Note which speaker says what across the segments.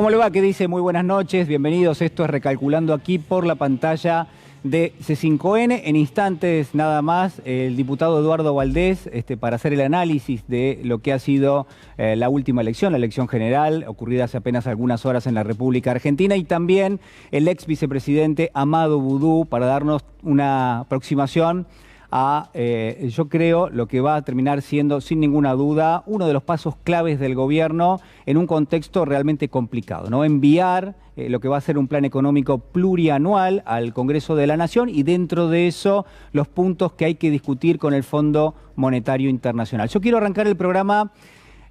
Speaker 1: ¿Cómo le va? ¿Qué dice? Muy buenas noches, bienvenidos. Esto es Recalculando aquí por la pantalla de C5N. En instantes nada más, el diputado Eduardo Valdés, para hacer el análisis de lo que ha sido la última elección, la elección general, ocurrida hace apenas algunas horas en la República Argentina, y también el ex vicepresidente Amado Boudou, para darnos una aproximación a, yo creo, lo que va a terminar siendo, sin ninguna duda, uno de los pasos claves del gobierno en un contexto realmente complicado, ¿no? Enviar lo que va a ser un plan económico plurianual al Congreso de la Nación, y dentro de eso los puntos que hay que discutir con el Fondo Monetario Internacional. Yo quiero arrancar el programa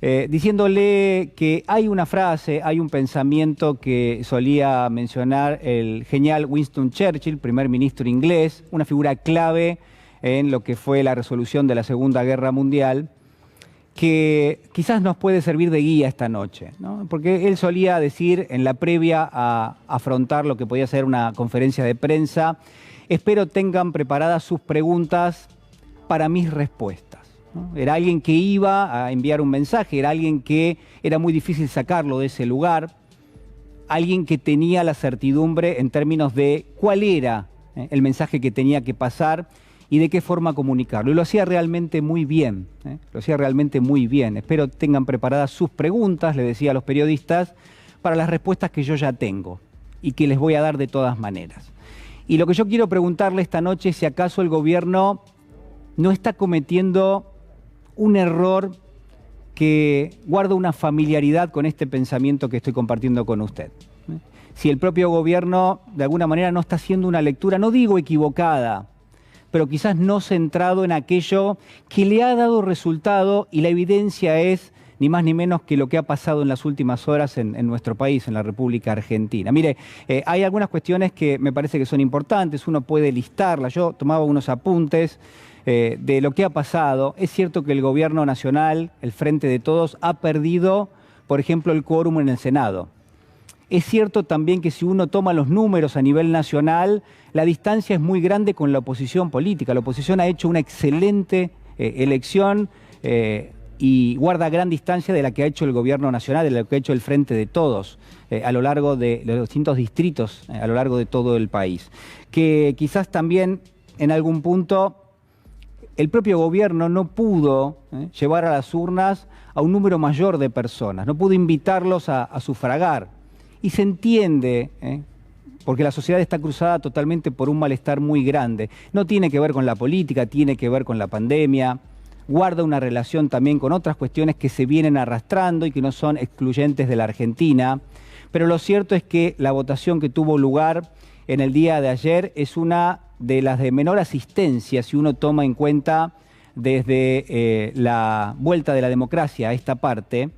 Speaker 1: diciéndole que hay una frase, hay un pensamiento que solía mencionar el genial Winston Churchill, primer ministro inglés, una figura clave en lo que fue la resolución de la Segunda Guerra Mundial, que quizás nos puede servir de guía esta noche, ¿no? Porque él solía decir en la previa a afrontar lo que podía ser una conferencia de prensa: espero tengan preparadas sus preguntas para mis respuestas, ¿no? Era alguien que iba a enviar un mensaje, era alguien que era muy difícil sacarlo de ese lugar, alguien que tenía la certidumbre en términos de cuál era el mensaje que tenía que pasar y de qué forma comunicarlo. Y lo hacía realmente muy bien, lo hacía realmente muy bien. Espero tengan preparadas sus preguntas, le decía a los periodistas, para las respuestas que yo ya tengo y que les voy a dar de todas maneras. Y lo que yo quiero preguntarle esta noche es si acaso el gobierno no está cometiendo un error que guarda una familiaridad con este pensamiento que estoy compartiendo con usted. Si el propio gobierno de alguna manera no está haciendo una lectura, no digo equivocada, pero quizás no centrado en aquello que le ha dado resultado, y la evidencia es ni más ni menos que lo que ha pasado en las últimas horas en nuestro país, en la República Argentina. Mire, hay algunas cuestiones que me parece que son importantes, uno puede listarlas. Yo tomaba unos apuntes de lo que ha pasado. Es cierto que el gobierno nacional, el Frente de Todos, ha perdido, por ejemplo, el quórum en el Senado. Es cierto también que si uno toma los números a nivel nacional, la distancia es muy grande con la oposición política. La oposición ha hecho una excelente elección y guarda gran distancia de la que ha hecho el gobierno nacional, de lo que ha hecho el Frente de Todos a lo largo de los distintos distritos, a lo largo de todo el país. Que quizás también en algún punto el propio gobierno no pudo llevar a las urnas a un número mayor de personas, no pudo invitarlos a sufragar. Y se entiende, porque la sociedad está cruzada totalmente por un malestar muy grande. No tiene que ver con la política, tiene que ver con la pandemia, guarda una relación también con otras cuestiones que se vienen arrastrando y que no son excluyentes de la Argentina. Pero lo cierto es que la votación que tuvo lugar en el día de ayer es una de las de menor asistencia, si uno toma en cuenta desde la vuelta de la democracia a esta parte,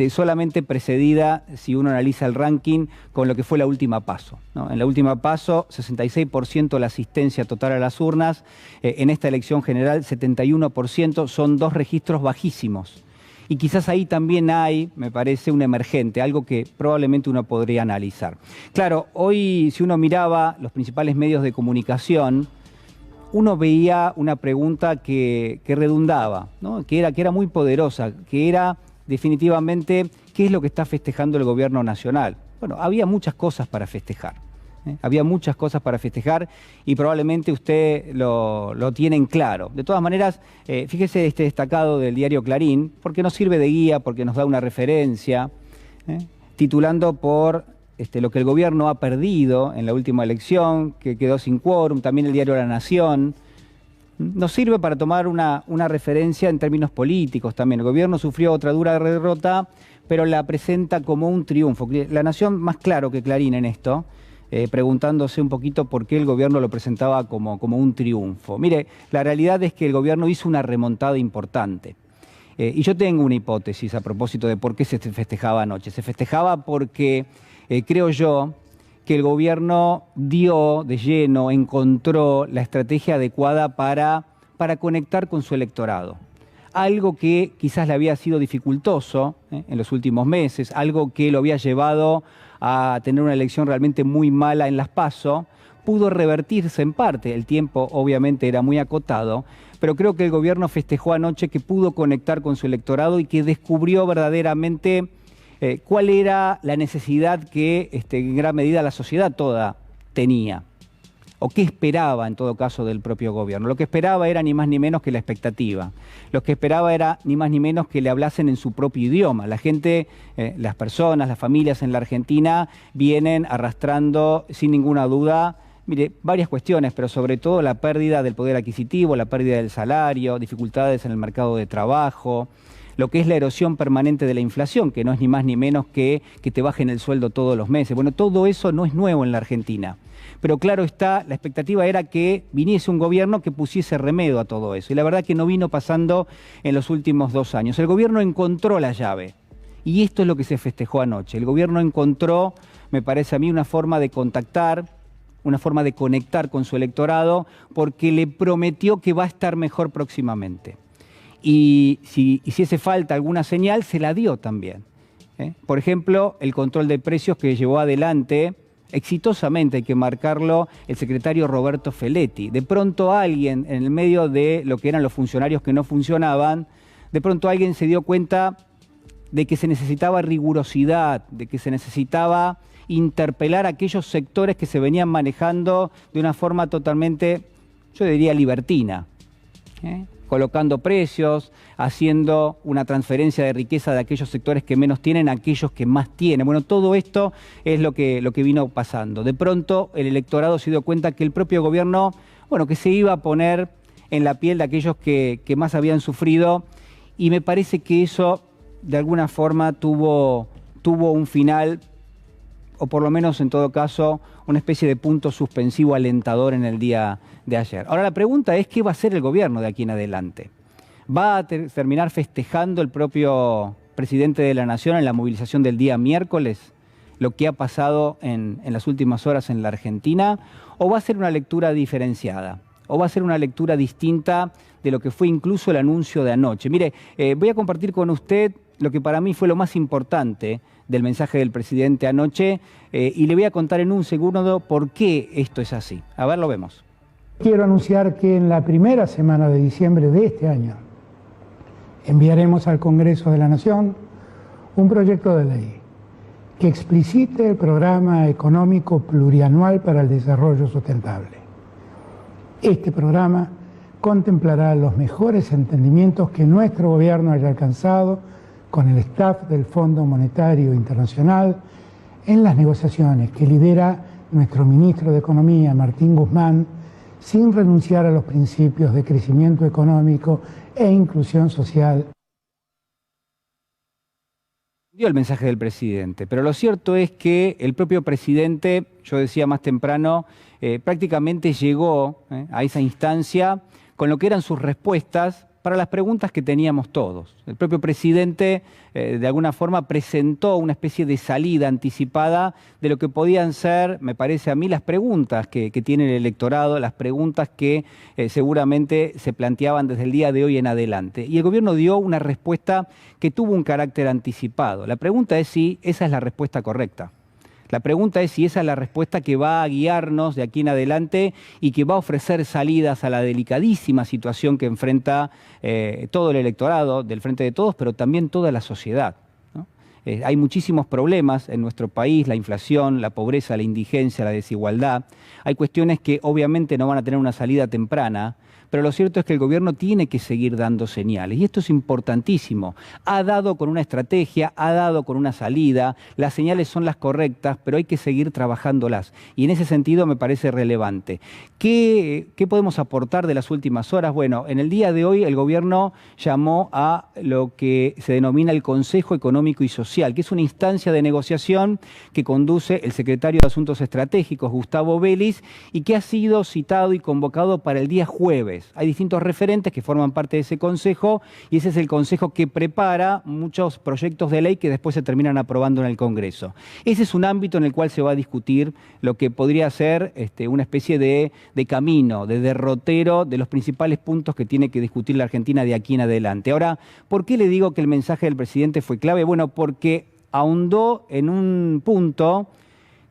Speaker 1: solamente precedida, si uno analiza el ranking, con lo que fue la última PASO, ¿no? En la última PASO, 66% la asistencia total a las urnas. En esta elección general, 71%, son dos registros bajísimos. Y quizás ahí también hay, me parece, un emergente, algo que probablemente uno podría analizar. Claro, hoy, si uno miraba los principales medios de comunicación, uno veía una pregunta que redundaba, ¿no? que era muy poderosa, que era definitivamente, ¿qué es lo que está festejando el gobierno nacional? Bueno, había muchas cosas para festejar. Había muchas cosas para festejar y probablemente usted lo tiene en claro. De todas maneras, fíjese este destacado del diario Clarín, porque nos sirve de guía, porque nos da una referencia, titulando por lo que el gobierno ha perdido en la última elección, que quedó sin quórum. También el diario La Nación nos sirve para tomar una referencia en términos políticos también. El gobierno sufrió otra dura derrota, pero la presenta como un triunfo. La Nación más claro que Clarín en esto, preguntándose un poquito por qué el gobierno lo presentaba como un triunfo. Mire, la realidad es que el gobierno hizo una remontada importante. Y yo tengo una hipótesis a propósito de por qué se festejaba anoche. Se festejaba porque, creo yo, que el gobierno dio de lleno, encontró la estrategia adecuada para conectar con su electorado. Algo que quizás le había sido dificultoso en los últimos meses, algo que lo había llevado a tener una elección realmente muy mala en las PASO, pudo revertirse en parte. El tiempo obviamente era muy acotado, pero creo que el gobierno festejó anoche que pudo conectar con su electorado y que descubrió verdaderamente ¿Cuál era la necesidad que en gran medida la sociedad toda tenía? ¿O qué esperaba en todo caso del propio gobierno? Lo que esperaba era ni más ni menos que la expectativa. Lo que esperaba era ni más ni menos que le hablasen en su propio idioma. La gente, las personas, las familias en la Argentina vienen arrastrando sin ninguna duda, mire, varias cuestiones, pero sobre todo la pérdida del poder adquisitivo, la pérdida del salario, dificultades en el mercado de trabajo, lo que es la erosión permanente de la inflación, que no es ni más ni menos que te bajen el sueldo todos los meses. Bueno, todo eso no es nuevo en la Argentina. Pero claro está, la expectativa era que viniese un gobierno que pusiese remedio a todo eso. Y la verdad que no vino pasando en los últimos 2 años. El gobierno encontró la llave. Y esto es lo que se festejó anoche. El gobierno encontró, me parece a mí, una forma de contactar, una forma de conectar con su electorado, porque le prometió que va a estar mejor próximamente. Y si hace falta alguna señal, se la dio también. Por ejemplo, el control de precios que llevó adelante exitosamente, hay que marcarlo, el secretario Roberto Feletti. De pronto alguien, en el medio de lo que eran los funcionarios que no funcionaban, de pronto alguien se dio cuenta de que se necesitaba rigurosidad, de que se necesitaba interpelar a aquellos sectores que se venían manejando de una forma totalmente, yo diría, libertina, colocando precios, haciendo una transferencia de riqueza de aquellos sectores que menos tienen a aquellos que más tienen. Bueno, todo esto es lo que vino pasando. De pronto el electorado se dio cuenta que el propio gobierno, bueno, que se iba a poner en la piel de aquellos que más habían sufrido, y me parece que eso de alguna forma tuvo un final, o por lo menos en todo caso una especie de punto suspensivo alentador en el día de ayer. Ahora la pregunta es, ¿qué va a hacer el gobierno de aquí en adelante? ¿Va a terminar festejando el propio presidente de la Nación en la movilización del día miércoles lo que ha pasado en las últimas horas en la Argentina? ¿O va a ser una lectura diferenciada? ¿O va a ser una lectura distinta de lo que fue incluso el anuncio de anoche? Mire, voy a compartir con usted lo que para mí fue lo más importante del mensaje del presidente anoche, y le voy a contar en un segundo por qué esto es así. A ver, lo vemos.
Speaker 2: Quiero anunciar que en la primera semana de diciembre de este año enviaremos al Congreso de la Nación un proyecto de ley que explicite el programa económico plurianual para el desarrollo sustentable. Este programa contemplará los mejores entendimientos que nuestro gobierno haya alcanzado con el staff del Fondo Monetario Internacional en las negociaciones que lidera nuestro ministro de Economía, Martín Guzmán, sin renunciar a los principios de crecimiento económico e inclusión social.
Speaker 1: Dio el mensaje del presidente, pero lo cierto es que el propio presidente, yo decía más temprano, prácticamente llegó a esa instancia con lo que eran sus respuestas para las preguntas que teníamos todos. El propio presidente, de alguna forma, presentó una especie de salida anticipada de lo que podían ser, me parece a mí, las preguntas que tiene el electorado, las preguntas que seguramente se planteaban desde el día de hoy en adelante. Y el gobierno dio una respuesta que tuvo un carácter anticipado. La pregunta es si esa es la respuesta correcta. La pregunta es si esa es la respuesta que va a guiarnos de aquí en adelante y que va a ofrecer salidas a la delicadísima situación que enfrenta todo el electorado del Frente de Todos, pero también toda la sociedad, ¿no? Hay muchísimos problemas en nuestro país, la inflación, la pobreza, la indigencia, la desigualdad. Hay cuestiones que obviamente no van a tener una salida temprana, pero lo cierto es que el gobierno tiene que seguir dando señales, y esto es importantísimo. Ha dado con una estrategia, ha dado con una salida, las señales son las correctas, pero hay que seguir trabajándolas, y en ese sentido me parece relevante. ¿Qué podemos aportar de las últimas horas? Bueno, en el día de hoy el gobierno llamó a lo que se denomina el Consejo Económico y Social, que es una instancia de negociación que conduce el secretario de Asuntos Estratégicos, Gustavo Vélez, y que ha sido citado y convocado para el día jueves. Hay distintos referentes que forman parte de ese consejo, y ese es el consejo que prepara muchos proyectos de ley que después se terminan aprobando en el Congreso. Ese es un ámbito en el cual se va a discutir lo que podría ser una especie de camino, de derrotero de los principales puntos que tiene que discutir la Argentina de aquí en adelante. Ahora, ¿por qué le digo que el mensaje del presidente fue clave? Bueno, porque ahondó en un punto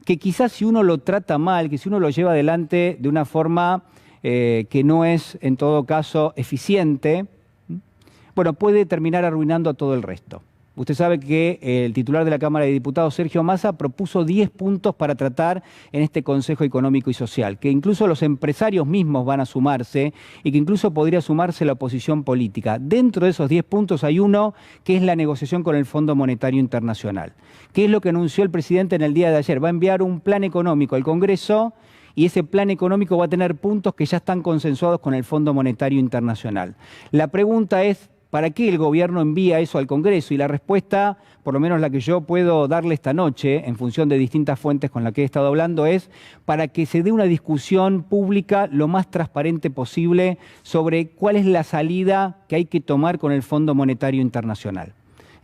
Speaker 1: que quizás si uno lo trata mal, que si uno lo lleva adelante de una forma que no es en todo caso eficiente, bueno, puede terminar arruinando a todo el resto. Usted sabe que el titular de la Cámara de Diputados, Sergio Massa, propuso 10 puntos para tratar en este Consejo Económico y Social, que incluso los empresarios mismos van a sumarse y que incluso podría sumarse la oposición política. Dentro de esos 10 puntos hay uno que es la negociación con el Fondo Monetario Internacional. ¿Qué es lo que anunció el presidente en el día de ayer? Va a enviar un plan económico al Congreso y ese plan económico va a tener puntos que ya están consensuados con el Fondo Monetario Internacional. La pregunta es, ¿para qué el gobierno envía eso al Congreso? Y la respuesta, por lo menos la que yo puedo darle esta noche, en función de distintas fuentes con las que he estado hablando, es para que se dé una discusión pública lo más transparente posible sobre cuál es la salida que hay que tomar con el Fondo Monetario Internacional.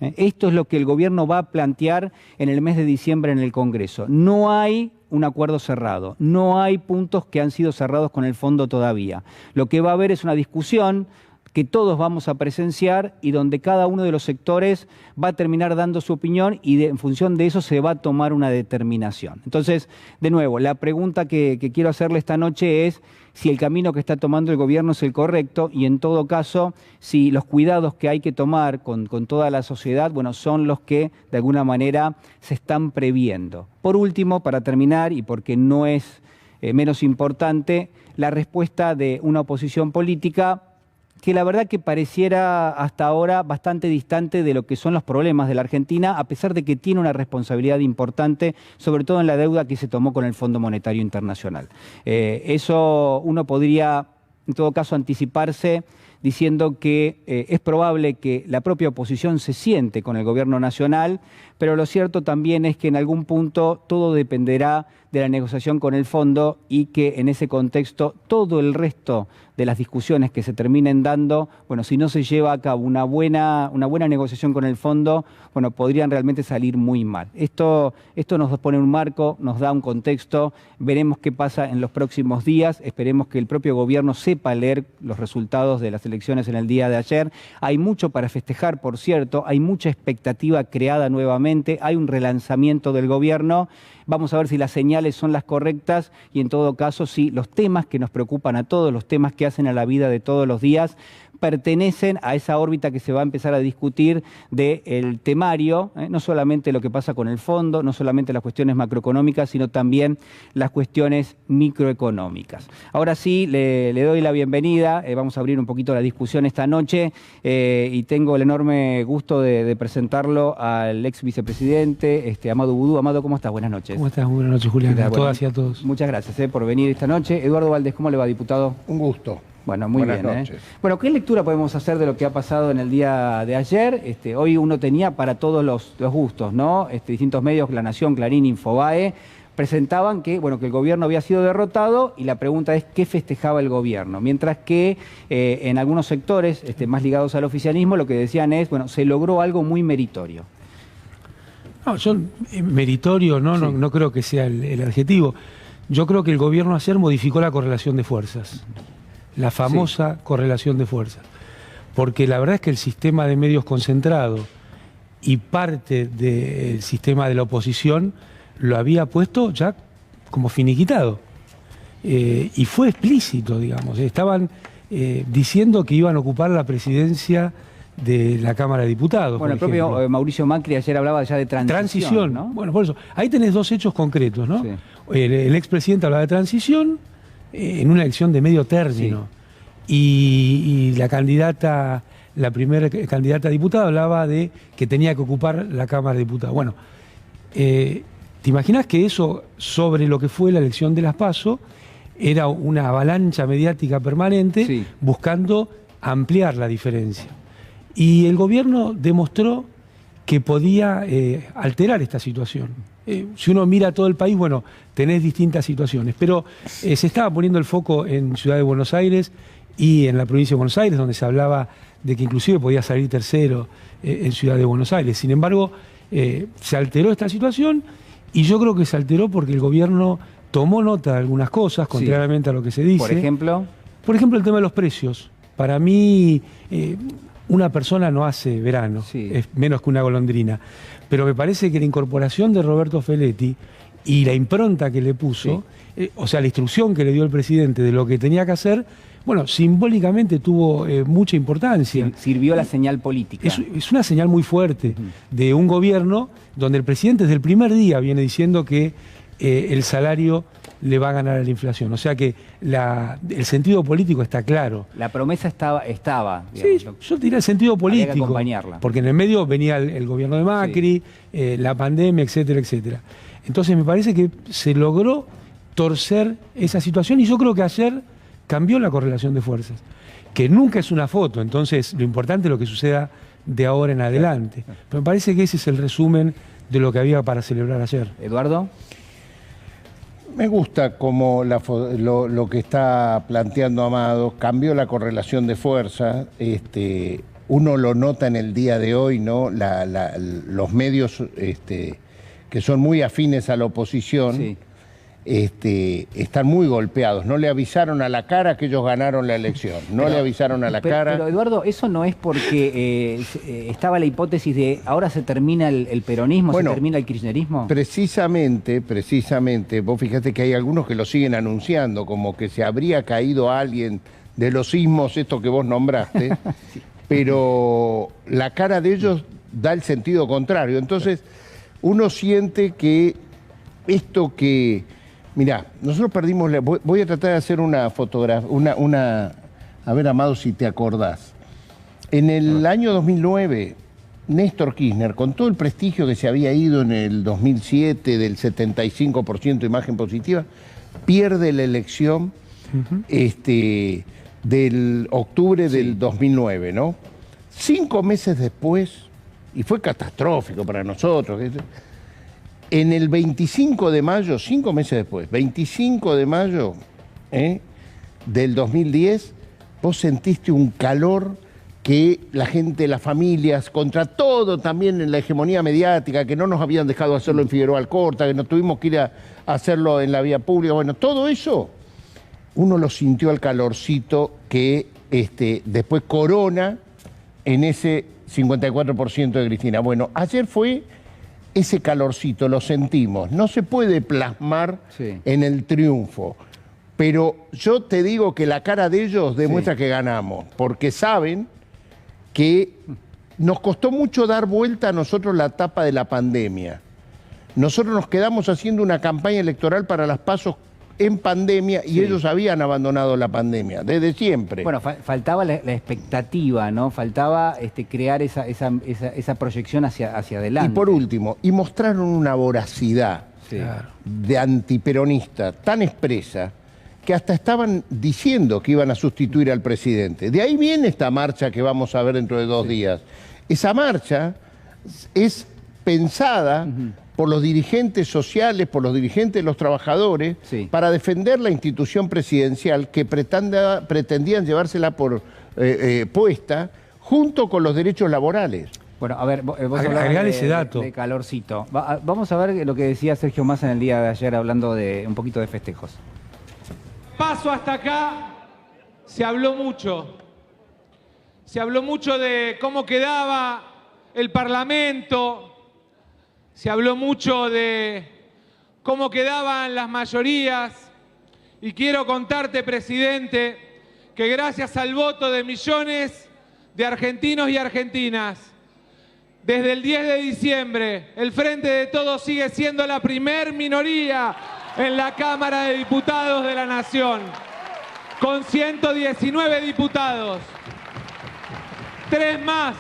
Speaker 1: Esto es lo que el gobierno va a plantear en el mes de diciembre en el Congreso. No hay un acuerdo cerrado, no hay puntos que han sido cerrados con el fondo todavía. Lo que va a haber es una discusión que todos vamos a presenciar y donde cada uno de los sectores va a terminar dando su opinión y en función de eso se va a tomar una determinación. Entonces, de nuevo, la pregunta que quiero hacerle esta noche es si el camino que está tomando el gobierno es el correcto y en todo caso, si los cuidados que hay que tomar con toda la sociedad, bueno, son los que de alguna manera se están previendo. Por último, para terminar, y porque no es menos importante, la respuesta de una oposición política que la verdad que pareciera hasta ahora bastante distante de lo que son los problemas de la Argentina, a pesar de que tiene una responsabilidad importante, sobre todo en la deuda que se tomó con el Fondo Monetario Internacional. Eso uno podría, en todo caso, anticiparse diciendo que es probable que la propia oposición se siente con el gobierno nacional, pero lo cierto también es que en algún punto todo dependerá de la negociación con el fondo y que en ese contexto todo el resto de las discusiones que se terminen dando, bueno, si no se lleva a cabo una buena negociación con el fondo, bueno, podrían realmente salir muy mal. Esto nos pone un marco, nos da un contexto, veremos qué pasa en los próximos días, esperemos que el propio gobierno sepa leer los resultados de las elecciones en el día de ayer. Hay mucho para festejar, por cierto, hay mucha expectativa creada nuevamente, hay un relanzamiento del gobierno. Vamos a ver si las señales son las correctas y en todo caso si los temas que nos preocupan a todos, los temas que hacen a la vida de todos los días, pertenecen a esa órbita que se va a empezar a discutir del temario, no solamente lo que pasa con el fondo, no solamente las cuestiones macroeconómicas, sino también las cuestiones microeconómicas. Ahora sí, le doy la bienvenida, vamos a abrir un poquito la discusión esta noche y tengo el enorme gusto de presentarlo al ex vicepresidente, Amado Boudou. Amado, ¿cómo estás? Buenas noches.
Speaker 3: ¿Cómo estás? Buenas noches, Julián. A todas y a todos.
Speaker 1: Muchas gracias por venir esta noche. Eduardo Valdés, ¿cómo le va, diputado?
Speaker 4: Un gusto.
Speaker 1: Bueno, muy
Speaker 4: Buenas
Speaker 1: bien.
Speaker 4: noches.
Speaker 1: Bueno, ¿qué lectura podemos hacer de lo que ha pasado en el día de ayer? Hoy uno tenía para todos los gustos, ¿no? Distintos medios, La Nación, Clarín, Infobae, presentaban que, bueno, que el gobierno había sido derrotado y la pregunta es ¿qué festejaba el gobierno? Mientras que en algunos sectores más ligados al oficialismo lo que decían es, bueno, se logró algo muy meritorio.
Speaker 3: No, meritorio no creo que sea el adjetivo. Yo creo que el gobierno ayer modificó la correlación de fuerzas, la famosa correlación de fuerzas. Porque la verdad es que el sistema de medios concentrado y parte del sistema de la oposición lo había puesto ya como finiquitado. Y fue explícito, digamos. Estaban diciendo que iban a ocupar la presidencia de la Cámara de Diputados.
Speaker 1: Bueno, el propio Mauricio Macri ayer hablaba ya de transición, ¿no?
Speaker 3: Bueno, por eso, ahí tenés dos hechos concretos, ¿no? Sí. El expresidente hablaba de transición en una elección de medio término. Sí. Y la candidata, la primera candidata a diputada hablaba de que tenía que ocupar la Cámara de Diputados. Bueno, ¿te imaginas que eso sobre lo que fue la elección de las PASO era una avalancha mediática permanente buscando ampliar la diferencia? Y el gobierno demostró que podía alterar esta situación. Si uno mira todo el país, bueno, tenés distintas situaciones, pero se estaba poniendo el foco en Ciudad de Buenos Aires y en la provincia de Buenos Aires, donde se hablaba de que inclusive podía salir tercero en Ciudad de Buenos Aires. Sin embargo, se alteró esta situación y yo creo que se alteró porque el gobierno tomó nota de algunas cosas, contrariamente a lo que se dice.
Speaker 1: ¿Por ejemplo?
Speaker 3: Por ejemplo, el tema de los precios. Para mí, una persona no hace verano, es menos que una golondrina. Pero me parece que la incorporación de Roberto Feletti y la impronta que le puso, o sea, la instrucción que le dio el presidente de lo que tenía que hacer, bueno, simbólicamente tuvo mucha importancia.
Speaker 1: Sirvió la señal política.
Speaker 3: Es una señal muy fuerte de un gobierno donde el presidente desde el primer día viene diciendo que el salario le va a ganar a la inflación. O sea que el sentido político está claro.
Speaker 1: La promesa estaba
Speaker 3: digamos, sí, yo diría el sentido político.
Speaker 1: Había que acompañarla.
Speaker 3: Porque en el medio venía el gobierno de Macri, la pandemia, etcétera, etcétera. Entonces me parece que se logró torcer esa situación y yo creo que ayer cambió la correlación de fuerzas, que nunca es una foto, entonces lo importante es lo que suceda de ahora en adelante. Pero me parece que ese es el resumen de lo que había para celebrar ayer.
Speaker 1: Eduardo.
Speaker 4: Me gusta como lo que está planteando Amado, cambió la correlación de fuerza, uno lo nota en el día de hoy, ¿no? Los medios que son muy afines a la oposición, están muy golpeados. No le avisaron a la cara que ellos ganaron la elección. Le avisaron a la cara.
Speaker 1: Pero Eduardo, eso no es porque estaba la hipótesis de ahora se termina el peronismo, bueno, se termina el kirchnerismo.
Speaker 4: Precisamente, vos fíjate que hay algunos que lo siguen anunciando, como que se habría caído alguien de los sismos, esto que vos nombraste, sí. Pero la cara de ellos da el sentido contrario. Entonces, uno siente que esto que... Mirá, nosotros perdimos... Voy a tratar de hacer una fotografía, a ver, Amado, si te acordás. En el año 2009, Néstor Kirchner, con todo el prestigio que se había ido en el 2007 del 75% de imagen positiva, pierde la elección del octubre del 2009, ¿no? 5 meses después, y fue catastrófico para nosotros... En el 25 de mayo, 5 meses después, 25 de mayo del 2010, vos sentiste un calor que la gente, las familias, contra todo también en la hegemonía mediática, que no nos habían dejado hacerlo en Figueroa Alcorta, que nos tuvimos que ir a hacerlo en la vía pública. Bueno, todo eso, uno lo sintió al calorcito que después corona en ese 54% de Cristina. Bueno, ayer fue... Ese calorcito lo sentimos, no se puede plasmar en el triunfo, pero yo te digo que la cara de ellos demuestra que ganamos, porque saben que nos costó mucho dar vuelta a nosotros la etapa de la pandemia. Nosotros nos quedamos haciendo una campaña electoral para las PASO en pandemia y ellos habían abandonado la pandemia, desde siempre.
Speaker 1: Bueno, faltaba la expectativa, ¿no? Faltaba crear esa proyección hacia adelante.
Speaker 4: Y por último, y mostraron una voracidad de antiperonista tan expresa que hasta estaban diciendo que iban a sustituir al presidente. De ahí viene esta marcha que vamos a ver dentro de 2 días. Esa marcha es pensada... por los dirigentes sociales, por los dirigentes de los trabajadores, para defender la institución presidencial que pretendían llevársela por puesta, junto con los derechos laborales.
Speaker 1: Bueno, a ver, vos
Speaker 3: agregar ese dato.
Speaker 1: De calorcito. Vamos a ver lo que decía Sergio Massa en el día de ayer, hablando de un poquito de festejos.
Speaker 5: Paso hasta acá, se habló mucho. Se habló mucho de cómo quedaba el Parlamento. Se habló mucho de cómo quedaban las mayorías y quiero contarte, presidente, que gracias al voto de millones de argentinos y argentinas, desde el 10 de diciembre, el Frente de Todos sigue siendo la primer minoría en la Cámara de Diputados de la Nación, con 119 diputados. 3 más,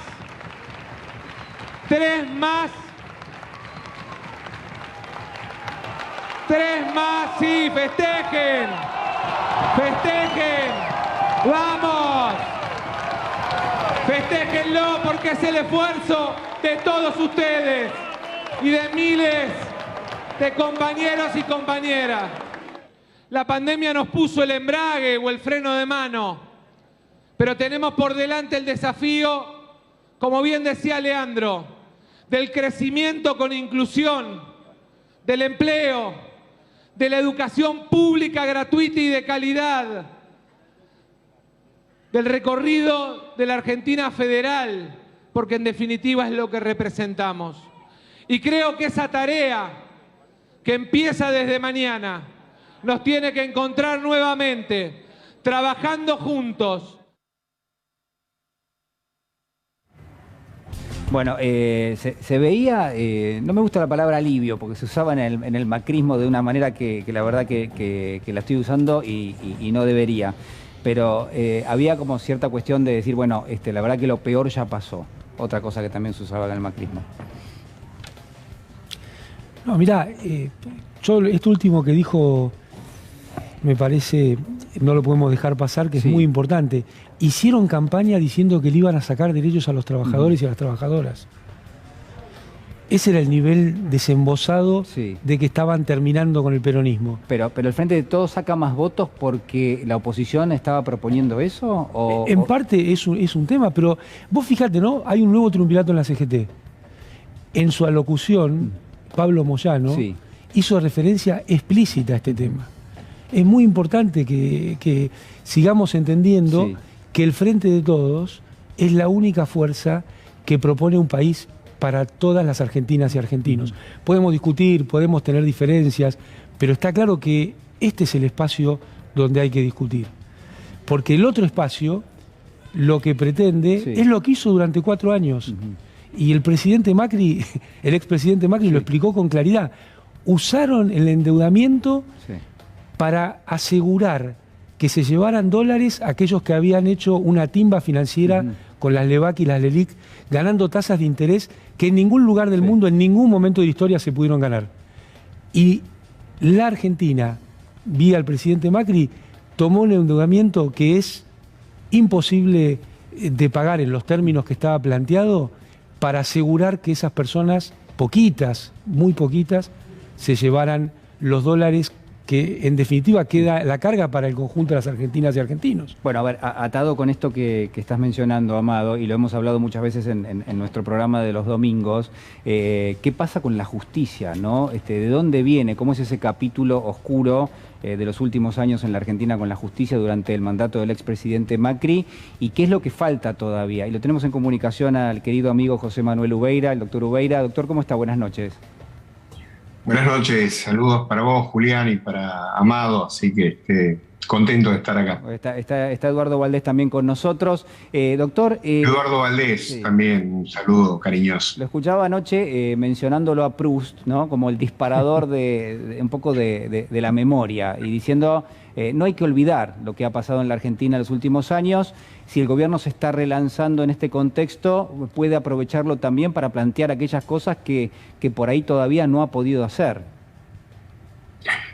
Speaker 5: sí, festejen, vamos, festéjenlo porque es el esfuerzo de todos ustedes y de miles de compañeros y compañeras. La pandemia nos puso el embrague o el freno de mano, pero tenemos por delante el desafío, como bien decía Leandro, del crecimiento con inclusión, del empleo, de la educación pública gratuita y de calidad, del recorrido de la Argentina federal, porque en definitiva es lo que representamos. Y creo que esa tarea que empieza desde mañana, nos tiene que encontrar nuevamente, trabajando juntos.
Speaker 1: Bueno, se veía, no me gusta la palabra alivio, porque se usaba en el macrismo de una manera que la verdad que la estoy usando y no debería. Pero había como cierta cuestión de decir, bueno, la verdad que lo peor ya pasó. Otra cosa que también se usaba en el macrismo.
Speaker 3: No, mirá, yo esto último que dijo me parece, no lo podemos dejar pasar, que es muy importante. Hicieron campaña diciendo que le iban a sacar derechos a los trabajadores y a las trabajadoras. Ese era el nivel desembosado de que estaban terminando con el peronismo.
Speaker 1: Pero el Frente de Todos saca más votos porque la oposición estaba proponiendo eso.
Speaker 3: En parte es un tema, pero vos fijate, ¿no? Hay un nuevo triunvirato en la CGT. En su alocución, Pablo Moyano hizo referencia explícita a este tema. Es muy importante que sigamos entendiendo que el Frente de Todos es la única fuerza que propone un país para todas las argentinas y argentinos. Podemos discutir, podemos tener diferencias, pero está claro que este es el espacio donde hay que discutir. Porque el otro espacio, lo que pretende, es lo que hizo durante 4 años. Y el presidente Macri, el expresidente Macri lo explicó con claridad. Usaron el endeudamiento para asegurar que se llevaran dólares aquellos que habían hecho una timba financiera con las LEVAC y las LELIC, ganando tasas de interés que en ningún lugar del mundo, en ningún momento de la historia se pudieron ganar. Y la Argentina, vía el presidente Macri, tomó un endeudamiento que es imposible de pagar en los términos que estaba planteado para asegurar que esas personas, poquitas, muy poquitas, se llevaran los dólares que en definitiva queda la carga para el conjunto de las argentinas y argentinos.
Speaker 1: Bueno, a ver, atado con esto que estás mencionando, Amado, y lo hemos hablado muchas veces en nuestro programa de los domingos, ¿qué pasa con la justicia, no? ¿De dónde viene? ¿Cómo es ese capítulo oscuro de los últimos años en la Argentina con la justicia durante el mandato del expresidente Macri? ¿Y qué es lo que falta todavía? Y lo tenemos en comunicación al querido amigo José Manuel Ubeira, el doctor Ubeira. Doctor, ¿cómo está? Buenas noches.
Speaker 6: Buenas noches, saludos para vos, Julián, y para Amado, así que contento de estar acá.
Speaker 1: Está Eduardo Valdés también con nosotros. Doctor...
Speaker 6: Eduardo Valdés, también un saludo cariñoso.
Speaker 1: Lo escuchaba anoche mencionándolo a Proust, ¿no? Como el disparador de un poco de la memoria, y diciendo, no hay que olvidar lo que ha pasado en la Argentina en los últimos años. Si el gobierno se está relanzando en este contexto, puede aprovecharlo también para plantear aquellas cosas que por ahí todavía no ha podido hacer.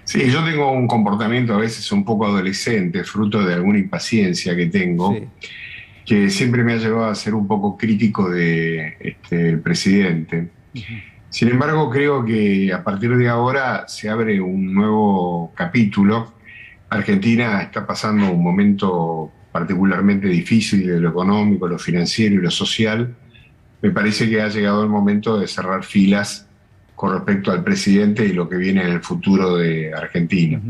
Speaker 6: Sí, yo tengo un comportamiento a veces un poco adolescente, fruto de alguna impaciencia que tengo, que siempre me ha llevado a ser un poco crítico del presidente. Sin embargo, creo que a partir de ahora se abre un nuevo capítulo. Argentina está pasando un momento particularmente difícil de lo económico, lo financiero y lo social. Me parece que ha llegado el momento de cerrar filas con respecto al presidente y lo que viene en el futuro de Argentina.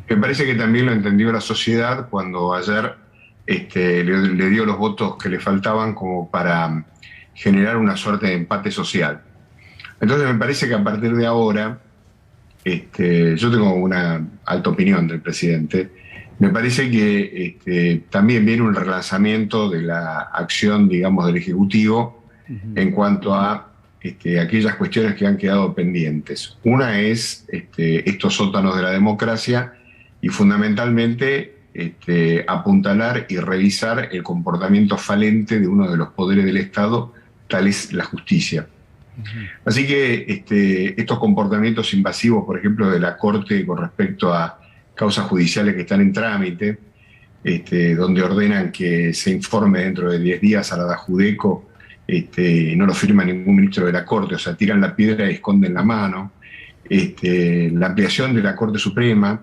Speaker 6: Me parece que también lo entendió la sociedad cuando ayer le dio los votos que le faltaban como para generar una suerte de empate social. Entonces me parece que a partir de ahora, yo tengo una alta opinión del presidente, me parece que también viene un relanzamiento de la acción, digamos, del Ejecutivo en cuanto a aquellas cuestiones que han quedado pendientes. Una es estos sótanos de la democracia y fundamentalmente apuntalar y revisar el comportamiento falente de uno de los poderes del Estado, tal es la justicia. Así que estos comportamientos invasivos, por ejemplo, de la Corte con respecto a causas judiciales que están en trámite, donde ordenan que se informe dentro de 10 días a la Dajudeco, no lo firma ningún ministro de la Corte, o sea, tiran la piedra y esconden la mano, la ampliación de la Corte Suprema,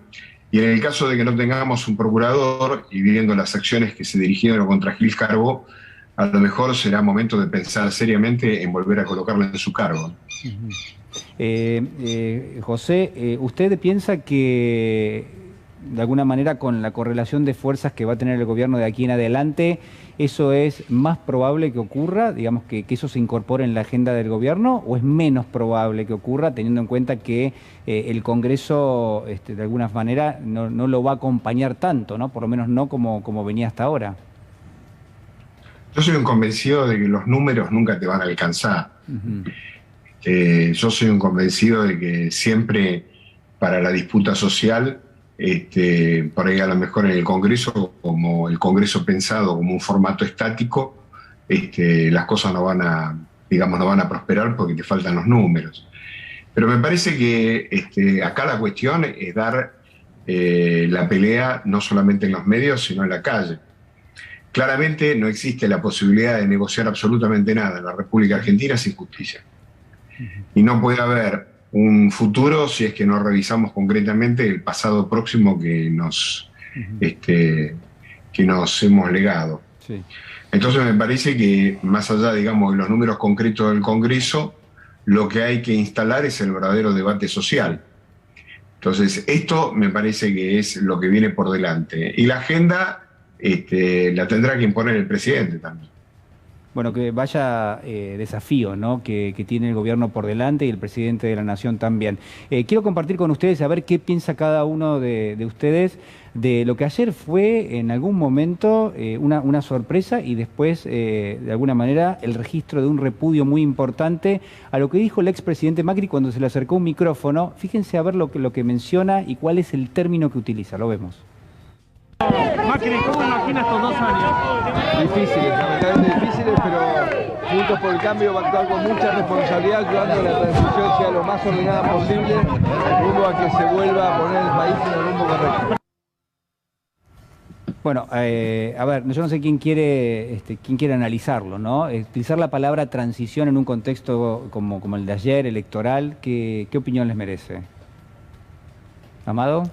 Speaker 6: y en el caso de que no tengamos un procurador, y viendo las acciones que se dirigieron contra Gil Carbó, a lo mejor será momento de pensar seriamente en volver a colocarlo en su cargo.
Speaker 1: José, ¿usted piensa que de alguna manera con la correlación de fuerzas que va a tener el gobierno de aquí en adelante, ¿eso es más probable que ocurra, digamos, que eso se incorpore en la agenda del gobierno, o es menos probable que ocurra, teniendo en cuenta que el Congreso, de alguna manera, no lo va a acompañar tanto, ¿no? Por lo menos no como venía hasta ahora?
Speaker 6: Yo soy un convencido de que los números nunca te van a alcanzar. Yo soy un convencido de que siempre para la disputa social, por ahí a lo mejor en el Congreso, como el Congreso pensado como un formato estático, las cosas no van a prosperar porque te faltan los números. Pero me parece que acá la cuestión es dar la pelea no solamente en los medios, sino en la calle. Claramente no existe la posibilidad de negociar absolutamente nada en la República Argentina sin justicia. Y no puede haber un futuro si es que no revisamos concretamente el pasado próximo que nos hemos legado.
Speaker 1: Sí.
Speaker 6: Entonces me parece que más allá, digamos, de los números concretos del Congreso, lo que hay que instalar es el verdadero debate social. Entonces esto me parece que es lo que viene por delante. Y la agenda la tendrá que imponer el presidente también.
Speaker 1: Bueno, que vaya desafío, ¿no?, que tiene el gobierno por delante y el presidente de la Nación también. Quiero compartir con ustedes a ver qué piensa cada uno de ustedes de lo que ayer fue en algún momento una sorpresa y después, de alguna manera, el registro de un repudio muy importante a lo que dijo el expresidente Macri cuando se le acercó un micrófono. Fíjense a ver lo que menciona y cuál es el término que utiliza. Lo vemos.
Speaker 7: Macri, ¿cómo imagina estos 2 años?
Speaker 8: Difíciles, lamentablemente difíciles, pero Juntos por el Cambio va a actuar con mucha responsabilidad, ayudando a que la transición sea lo más ordenada posible, rumbo a que se vuelva a poner el país en el rumbo correcto.
Speaker 1: Bueno, a ver, yo no sé quién quiere analizarlo, ¿no? Utilizar la palabra transición en un contexto como el de ayer, electoral, ¿qué opinión les merece? ¿Amado?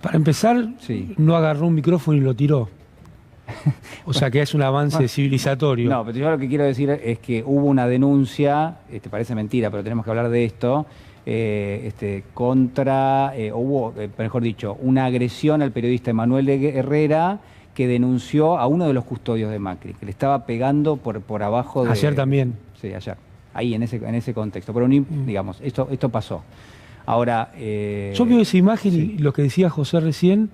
Speaker 3: Para empezar,
Speaker 1: sí,
Speaker 3: no agarró un micrófono y lo tiró. O sea que es un avance civilizatorio.
Speaker 1: No, pero yo lo que quiero decir es que hubo una denuncia, parece mentira, pero tenemos que hablar de esto, hubo, mejor dicho, una agresión al periodista Emanuel Herrera, que denunció a uno de los custodios de Macri, que le estaba pegando por abajo de...
Speaker 3: Ayer también.
Speaker 1: Sí, ayer. Ahí, en ese contexto. Pero, digamos, esto pasó. Ahora...
Speaker 3: Yo veo esa imagen y lo que decía José recién,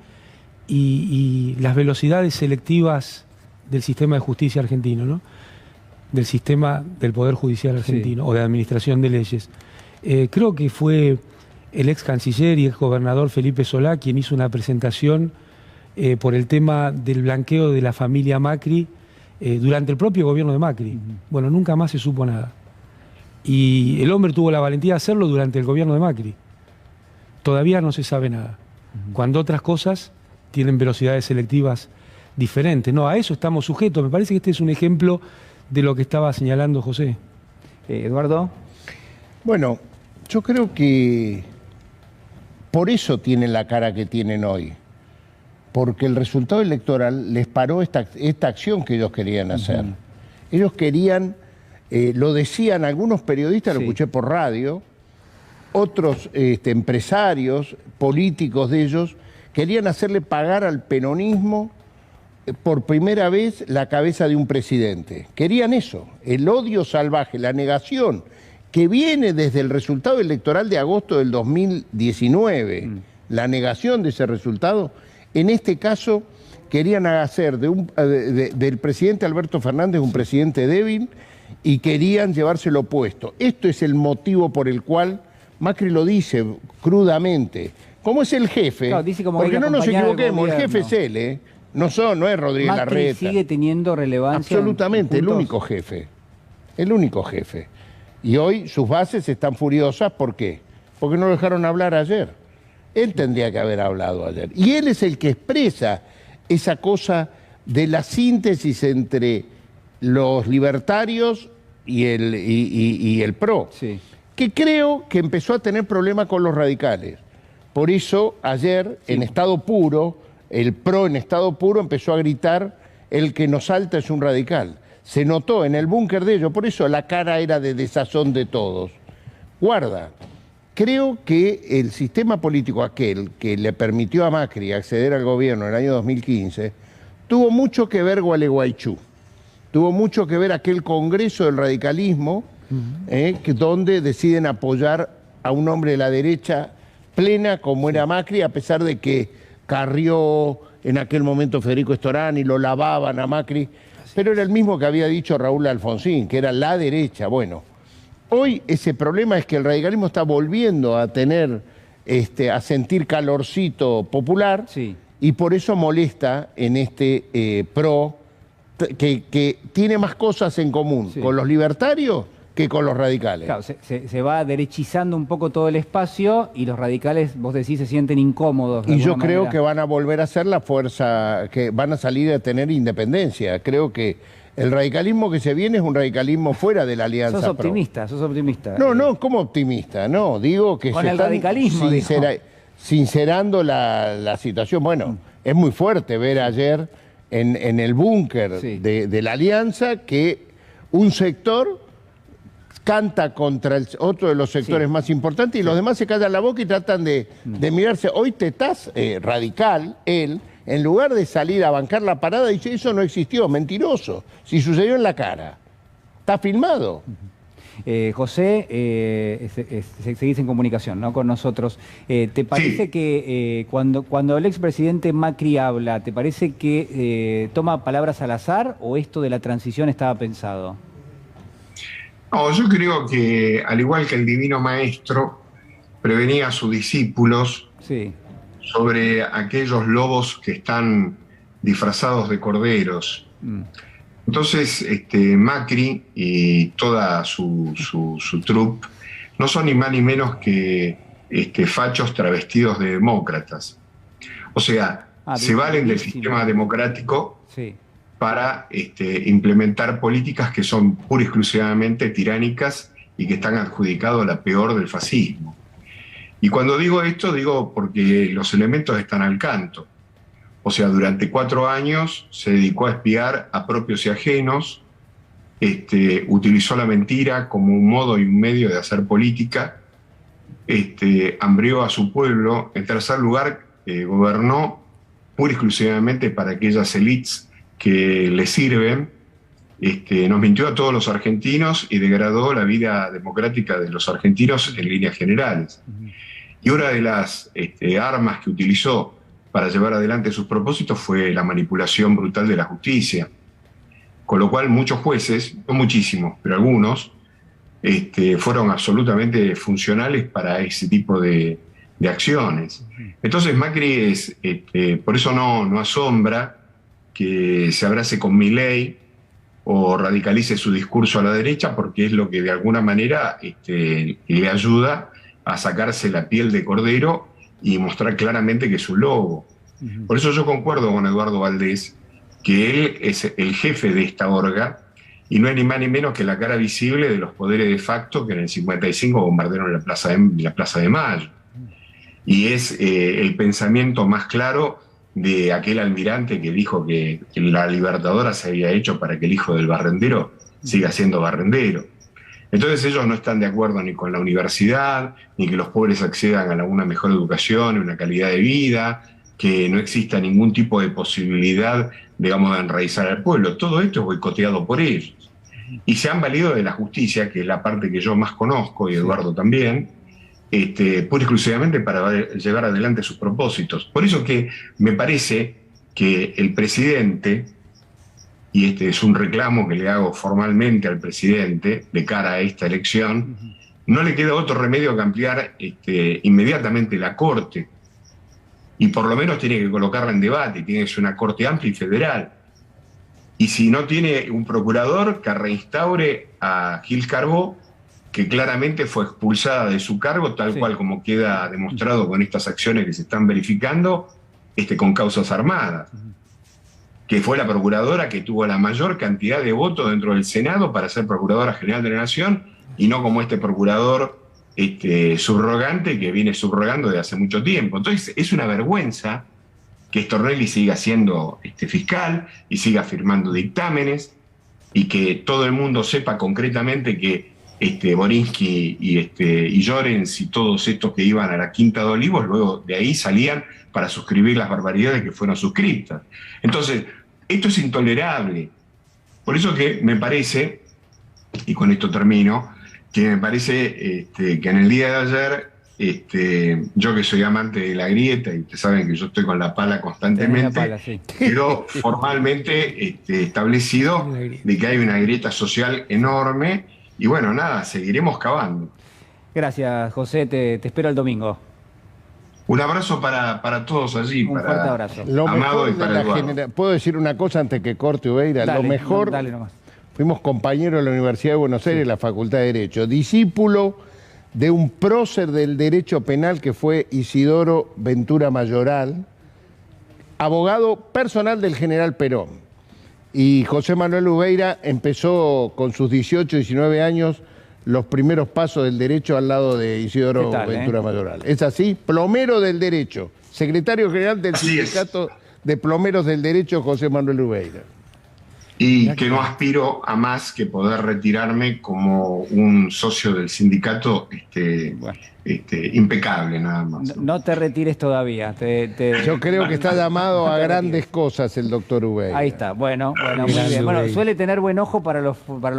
Speaker 3: y las velocidades selectivas del sistema de justicia argentino, ¿no? Del sistema del Poder Judicial argentino, o de administración de leyes. Creo que fue el ex canciller y ex gobernador Felipe Solá quien hizo una presentación por el tema del blanqueo de la familia Macri durante el propio gobierno de Macri. Bueno, nunca más se supo nada. Y el hombre tuvo la valentía de hacerlo durante el gobierno de Macri. Todavía no se sabe nada. Cuando otras cosas tienen velocidades selectivas diferentes. No, a eso estamos sujetos. Me parece que este es un ejemplo de lo que estaba señalando José.
Speaker 1: Eduardo.
Speaker 4: Bueno, yo creo que por eso tienen la cara que tienen hoy. Porque el resultado electoral les paró esta acción que ellos querían hacer. Ellos querían, lo decían algunos periodistas, lo escuché por radio, otros empresarios, políticos de ellos, querían hacerle pagar al peronismo por primera vez la cabeza de un presidente. Querían eso, el odio salvaje, la negación, que viene desde el resultado electoral de agosto del 2019, la negación de ese resultado. En este caso, querían hacer del presidente Alberto Fernández un presidente débil y querían llevárselo opuesto. Esto es el motivo por el cual Macri lo dice crudamente. Como es el jefe,
Speaker 1: claro, dice como
Speaker 4: porque no nos equivoquemos, el jefe es él, no es Rodríguez
Speaker 1: Macri
Speaker 4: Larreta.
Speaker 1: Sigue teniendo relevancia.
Speaker 4: Absolutamente, el único jefe. El único jefe. Y hoy sus bases están furiosas, ¿por qué? Porque no lo dejaron hablar ayer. Él tendría que haber hablado ayer. Y él es el que expresa esa cosa de la síntesis entre los libertarios y el PRO.
Speaker 1: Sí.
Speaker 4: Que creo que empezó a tener problemas con los radicales. Por eso ayer, en estado puro, el PRO en estado puro empezó a gritar: el que nos salta es un radical. Se notó en el búnker de ellos, por eso la cara era de desazón de todos. Guarda, creo que el sistema político aquel que le permitió a Macri acceder al gobierno en el año 2015 tuvo mucho que ver Gualeguaychú, tuvo mucho que ver aquel congreso del radicalismo donde deciden apoyar a un hombre de la derecha plena como era Macri, a pesar de que Carrió, en aquel momento Federico Storani, lo lavaban a Macri, pero era el mismo que había dicho Raúl Alfonsín, que era la derecha. Bueno, hoy ese problema es que el radicalismo está volviendo a tener, a sentir calorcito popular, y por eso molesta en este PRO, que tiene más cosas en común con los libertarios que con los radicales.
Speaker 1: Claro, se va derechizando un poco todo el espacio y los radicales, vos decís, se sienten incómodos.
Speaker 4: Y yo creo que van a volver a ser la fuerza, que van a salir a tener independencia. Creo que el radicalismo que se viene es un radicalismo fuera de la alianza
Speaker 1: Sos optimista, sos optimista.
Speaker 4: No, ¿cómo optimista? No, digo que
Speaker 1: con el radicalismo,
Speaker 4: sincerando la situación. Bueno, es muy fuerte ver ayer en el búnker de la alianza que un sector canta contra otro de los sectores más importantes y los demás se callan la boca y tratan de mirarse. Hoy Tetaz, radical, él, en lugar de salir a bancar la parada, dice, eso no existió, mentiroso, si sucedió en la cara. Está filmado.
Speaker 1: José, seguís en comunicación, ¿no?, con nosotros. ¿Te parece que cuando el expresidente Macri habla, ¿te parece que toma palabras al azar o esto de la transición estaba pensado?
Speaker 6: No, yo creo que, al igual que el Divino Maestro, prevenía a sus discípulos sobre aquellos lobos que están disfrazados de corderos. Entonces, Macri y toda su troupe no son ni más ni menos que fachos travestidos de demócratas. O sea, se valen del sistema democrático para implementar políticas que son pura y exclusivamente tiránicas y que están adjudicados a la peor del fascismo. Y cuando digo esto, digo porque los elementos están al canto. O sea, durante 4 años se dedicó a espiar a propios y ajenos, utilizó la mentira como un modo y un medio de hacer política, hambrió a su pueblo. En tercer lugar, gobernó pura y exclusivamente para aquellas élites que le sirven, nos mintió a todos los argentinos y degradó la vida democrática de los argentinos en líneas generales. Y una de las armas que utilizó para llevar adelante sus propósitos fue la manipulación brutal de la justicia. Con lo cual muchos jueces, no muchísimos, pero algunos, fueron absolutamente funcionales para ese tipo de acciones. Entonces Macri es, por eso no asombra que se abrace con Milei o radicalice su discurso a la derecha, porque es lo que de alguna manera le ayuda a sacarse la piel de cordero y mostrar claramente que es un lobo. Por eso yo concuerdo con Eduardo Valdés, que él es el jefe de esta orga y no es ni más ni menos que la cara visible de los poderes de facto que en el 55 bombardearon la Plaza de Mayo. Y es el pensamiento más claro de aquel almirante que dijo que la Libertadora se había hecho para que el hijo del barrendero siga siendo barrendero. Entonces ellos no están de acuerdo ni con la universidad, ni que los pobres accedan a una mejor educación, una calidad de vida, que no exista ningún tipo de posibilidad, digamos, de enraizar al pueblo. Todo esto es boicoteado por ellos. Y se han valido de la justicia, que es la parte que yo más conozco, y Eduardo también, pura y exclusivamente para llevar adelante sus propósitos. Por eso que me parece que el presidente, y este es un reclamo que le hago formalmente al presidente de cara a esta elección, no le queda otro remedio que ampliar inmediatamente la Corte, y por lo menos tiene que colocarla en debate, tiene que ser una Corte amplia y federal. Y si no tiene un procurador, que reinstaure a Gil Carbó, que claramente fue expulsada de su cargo, tal cual como queda demostrado con estas acciones que se están verificando, con causas armadas, que fue la procuradora que tuvo la mayor cantidad de votos dentro del Senado para ser Procuradora General de la Nación, y no como este procurador subrogante que viene subrogando desde hace mucho tiempo. Entonces es una vergüenza que Stornelli siga siendo fiscal y siga firmando dictámenes, y que todo el mundo sepa concretamente que Borinsky y Llorens y todos estos que iban a la Quinta de Olivos, luego de ahí salían para suscribir las barbaridades que fueron suscriptas. Entonces, esto es intolerable. Por eso que me parece, y con esto termino, que me parece que en el día de ayer, yo que soy amante de la grieta, y ustedes saben que yo estoy con la pala constantemente,
Speaker 1: la pala, sí.
Speaker 6: quedó formalmente establecido de que hay una grieta social enorme, y bueno, nada, seguiremos cavando.
Speaker 1: Gracias, José, te espero el domingo.
Speaker 6: Un abrazo para todos allí,
Speaker 1: Un
Speaker 6: para
Speaker 1: fuerte abrazo.
Speaker 4: Lo
Speaker 6: Amado
Speaker 4: mejor
Speaker 6: y
Speaker 4: de
Speaker 6: para
Speaker 4: la
Speaker 6: Eduardo.
Speaker 4: ¿Puedo decir una cosa antes que corte, Ubeira?
Speaker 1: Dale,
Speaker 4: Lo mejor,
Speaker 1: dale nomás.
Speaker 4: fuimos compañeros de la Universidad de Buenos Aires, la Facultad de Derecho, discípulo de un prócer del derecho penal que fue Isidoro Ventura Mayoral, abogado personal del general Perón. Y José Manuel Ubeira empezó con sus 18, 19 años los primeros pasos del derecho al lado de Isidoro Ventura Mayoral. ¿Es así? Plomero del derecho, secretario general del Sindicato de Plomeros del Derecho, José Manuel Ubeira.
Speaker 6: Y que no aspiro a más que poder retirarme como un socio del sindicato impecable, nada más.
Speaker 1: No te retires todavía.
Speaker 4: Yo creo que está llamado a grandes cosas el doctor Ubeira.
Speaker 1: Ahí está, bueno, muy bien. Bueno, suele tener buen ojo para los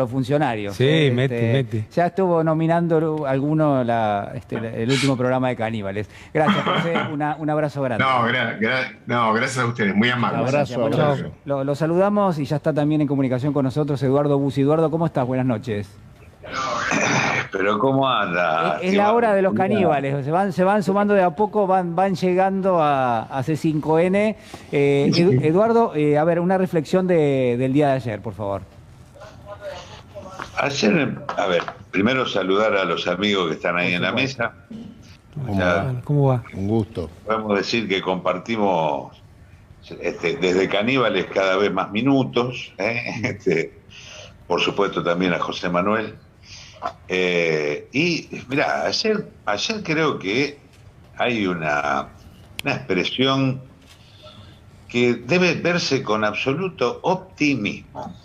Speaker 1: funcionarios.
Speaker 3: Sí, mete.
Speaker 1: Ya estuvo nominando alguno el último programa de Caníbales. Gracias, José, un abrazo grande.
Speaker 6: No, gracias a ustedes, muy amables.
Speaker 4: Abrazo.
Speaker 1: Lo saludamos y ya está también en comunicación con nosotros Eduardo Bussi. Eduardo, ¿cómo estás? Buenas noches.
Speaker 9: Pero ¿cómo anda?
Speaker 1: Es la hora de los caníbales, se van sumando de a poco, van llegando a C5N. Eduardo, a ver, una reflexión del día de ayer, por favor.
Speaker 9: Ayer, a ver, primero saludar a los amigos que están ahí en la mesa.
Speaker 3: ¿Cómo va?
Speaker 4: Un gusto.
Speaker 9: Podemos decir que compartimos desde Caníbales cada vez más minutos, por supuesto también a José Manuel. Y mira, ayer creo que hay una expresión que debe verse con absoluto optimismo.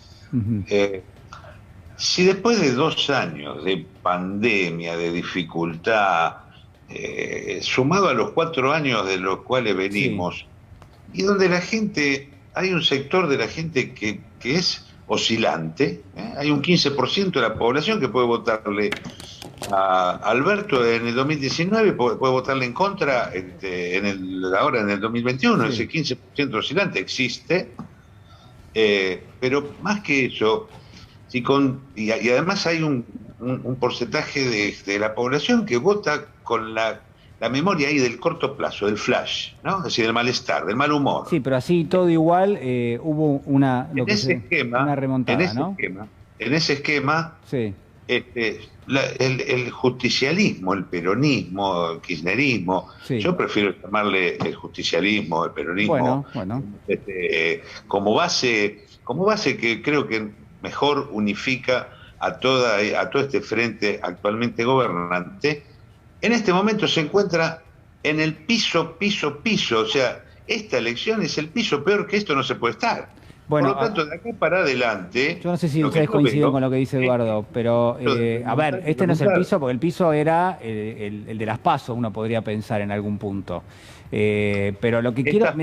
Speaker 9: Si después de 2 años de pandemia, de dificultad, sumado a los 4 años de los cuales venimos, y donde la gente, hay un sector de la gente que es oscilante, hay un 15% de la población que puede votarle a Alberto en el 2019, puede votarle en contra ahora en el 2021, ese 15% oscilante existe, pero más que eso, y además hay un porcentaje de la población que vota con la memoria ahí del corto plazo, del flash, ¿no? Es decir, del malestar, del mal humor.
Speaker 1: Sí, pero así todo igual, hubo una remontada, ¿no?
Speaker 9: En ese esquema,
Speaker 1: sí.
Speaker 9: El justicialismo, el peronismo, el kirchnerismo, yo prefiero llamarle el justicialismo, el peronismo, como base que creo que mejor unifica a todo este frente actualmente gobernante. En este momento se encuentra en el piso, o sea, esta elección es el piso, peor que esto no se puede estar.
Speaker 1: Bueno,
Speaker 9: por lo tanto, de acá para adelante...
Speaker 1: Yo no sé si ustedes coinciden con lo que dice Eduardo, pero a ver, este no es el piso, porque el piso era el de las PASO, uno podría pensar en algún punto. Pero lo que quiero...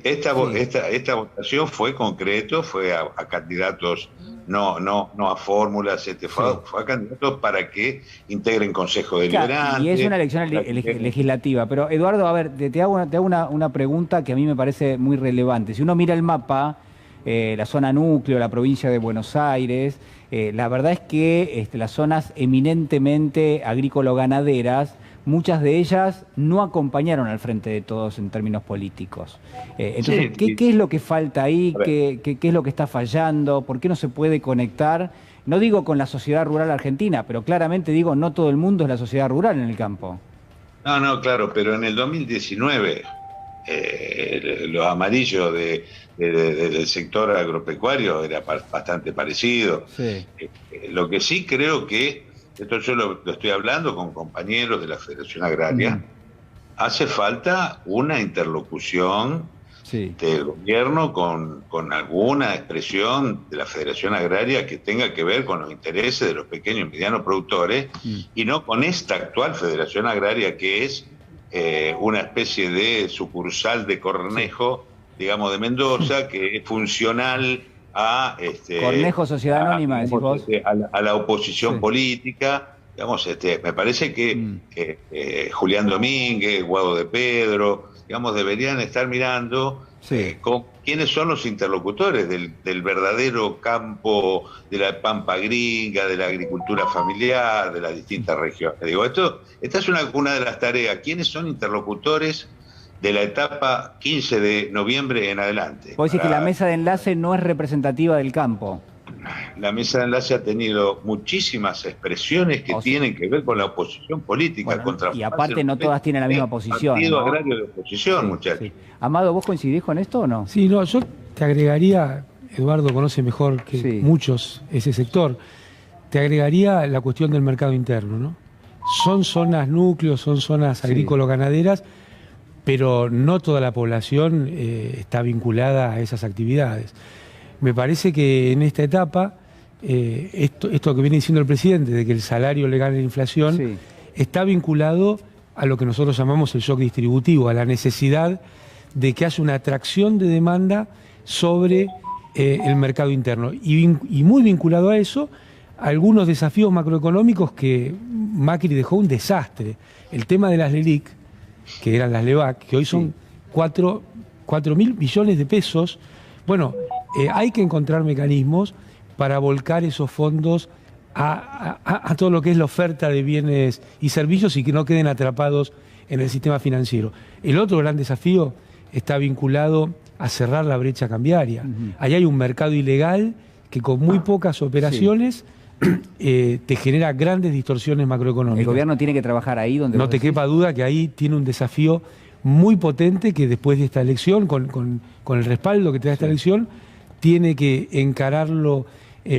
Speaker 9: Esta votación fue concreto, fue a candidatos, no a fórmulas, fue a candidatos para que integren Consejo Deliberante.
Speaker 1: Y es una elección legislativa. Pero Eduardo, a ver, te hago una pregunta que a mí me parece muy relevante. Si uno mira el mapa, la zona núcleo, la provincia de Buenos Aires, la verdad es que las zonas eminentemente agrícola-ganaderas, muchas de ellas no acompañaron al Frente de Todos en términos políticos. Entonces, ¿qué es lo que falta ahí? ¿Qué es lo que está fallando? ¿Por qué no se puede conectar? No digo con la sociedad rural argentina, pero claramente digo, no todo el mundo es la sociedad rural en el campo.
Speaker 9: No, claro, pero en el 2019 los amarillos del sector agropecuario era bastante parecido.
Speaker 1: Sí.
Speaker 9: Lo que sí creo que, esto yo lo estoy hablando con compañeros de la Federación Agraria, hace falta una interlocución del gobierno con alguna expresión de la Federación Agraria que tenga que ver con los intereses de los pequeños y medianos productores, y no con esta actual Federación Agraria que es una especie de sucursal de Cornejo, digamos, de Mendoza, que es funcional a
Speaker 1: Cornejo Sociedad Anónima, decís vos.
Speaker 9: A la oposición política. Digamos, me parece que Julián Domínguez, Guado de Pedro, digamos, deberían estar mirando con quiénes son los interlocutores del verdadero campo de la pampa gringa, de la agricultura familiar, de las distintas regiones. Digo, esta es una de las tareas. ¿Quiénes son interlocutores de la etapa 15 de noviembre en adelante?
Speaker 1: Vos decís que la mesa de enlace no es representativa del campo.
Speaker 9: La mesa de enlace ha tenido muchísimas expresiones que tienen que ver con la oposición política.
Speaker 1: Bueno, y aparte no todas tienen la misma posición.
Speaker 9: Partido agrario de oposición, muchachos.
Speaker 1: Amado, ¿vos coincidís con esto o no?
Speaker 3: Sí, no, yo te agregaría, Eduardo conoce mejor que muchos ese sector, te agregaría la cuestión del mercado interno, ¿no? Son zonas núcleos, son zonas agrícolas-ganaderas, pero no toda la población está vinculada a esas actividades. Me parece que en esta etapa, esto que viene diciendo el presidente, de que el salario le gane la inflación, está vinculado a lo que nosotros llamamos el shock distributivo, a la necesidad de que haya una atracción de demanda sobre el mercado interno. Y muy vinculado a eso, algunos desafíos macroeconómicos que Macri dejó un desastre. El tema de las LELIC, que eran las LEVAC, que hoy son 4.000 billones de pesos. Bueno, hay que encontrar mecanismos para volcar esos fondos a todo lo que es la oferta de bienes y servicios y que no queden atrapados en el sistema financiero. El otro gran desafío está vinculado a cerrar la brecha cambiaria. Ahí hay un mercado ilegal que con muy pocas operaciones te genera grandes distorsiones macroeconómicas.
Speaker 1: El gobierno tiene que trabajar ahí donde...
Speaker 3: No te quepa duda que ahí tiene un desafío muy potente que después de esta elección, con el respaldo que te da esta elección, tiene que encararlo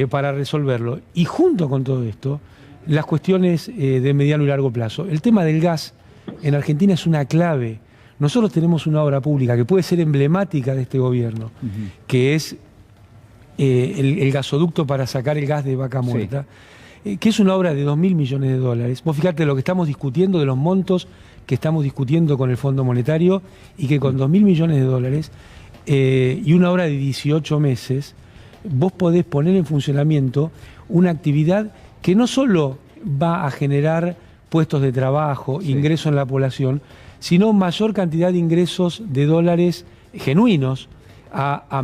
Speaker 3: para resolverlo. Y junto con todo esto, las cuestiones de mediano y largo plazo. El tema del gas en Argentina es una clave. Nosotros tenemos una obra pública que puede ser emblemática de este gobierno, que es el gasoducto para sacar el gas de Vaca Muerta, que es una obra de 2.000 millones de dólares. Vos fíjate lo que estamos discutiendo, de los montos que estamos discutiendo con el Fondo Monetario, y que con 2.000 millones de dólares y una obra de 18 meses, vos podés poner en funcionamiento una actividad que no solo va a generar puestos de trabajo, ingreso en la población, sino mayor cantidad de ingresos de dólares genuinos a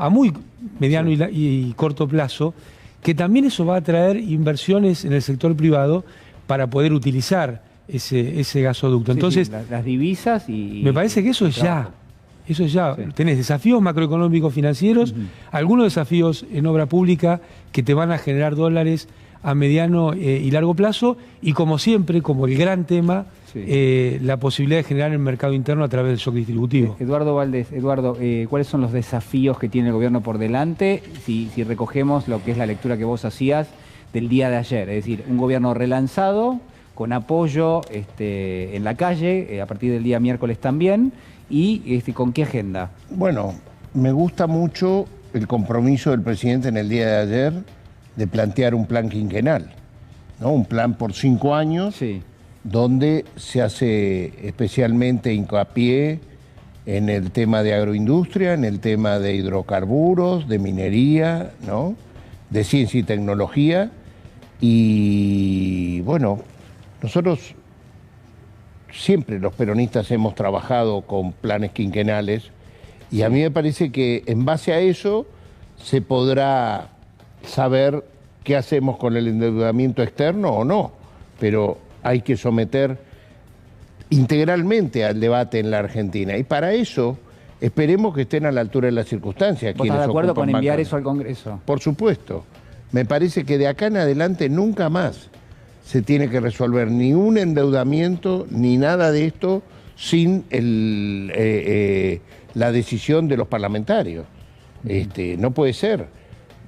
Speaker 3: muy mediano y corto plazo, que también eso va a traer inversiones en el sector privado para poder utilizar ese gasoducto. Entonces,
Speaker 1: las divisas y...
Speaker 3: Me parece que eso es ya. Eso es ya. Tenés desafíos macroeconómicos financieros, algunos desafíos en obra pública que te van a generar dólares a mediano y largo plazo, y como siempre, como el gran tema, la posibilidad de generar el mercado interno a través del shock distributivo.
Speaker 1: Eduardo Valdés, ¿cuáles son los desafíos que tiene el gobierno por delante si recogemos lo que es la lectura que vos hacías del día de ayer? Es decir, un gobierno relanzado, con apoyo en la calle, a partir del día miércoles también, y ¿con qué agenda?
Speaker 4: Bueno, me gusta mucho el compromiso del presidente en el día de ayer de plantear un plan quinquenal, ¿no? Un plan por 5 años, donde se hace especialmente hincapié en el tema de agroindustria, en el tema de hidrocarburos, de minería, ¿no? De ciencia y tecnología. Y bueno, nosotros siempre los peronistas hemos trabajado con planes quinquenales, y a mí me parece que en base a eso se podrá saber qué hacemos con el endeudamiento externo o no, pero hay que someter integralmente al debate en la Argentina, y para eso esperemos que estén a la altura de las circunstancias.
Speaker 1: ¿Vos estás de acuerdo con enviar eso al Congreso?
Speaker 4: Por supuesto. Me parece que de acá en adelante nunca más se tiene que resolver ni un endeudamiento ni nada de esto sin la decisión de los parlamentarios. No puede ser.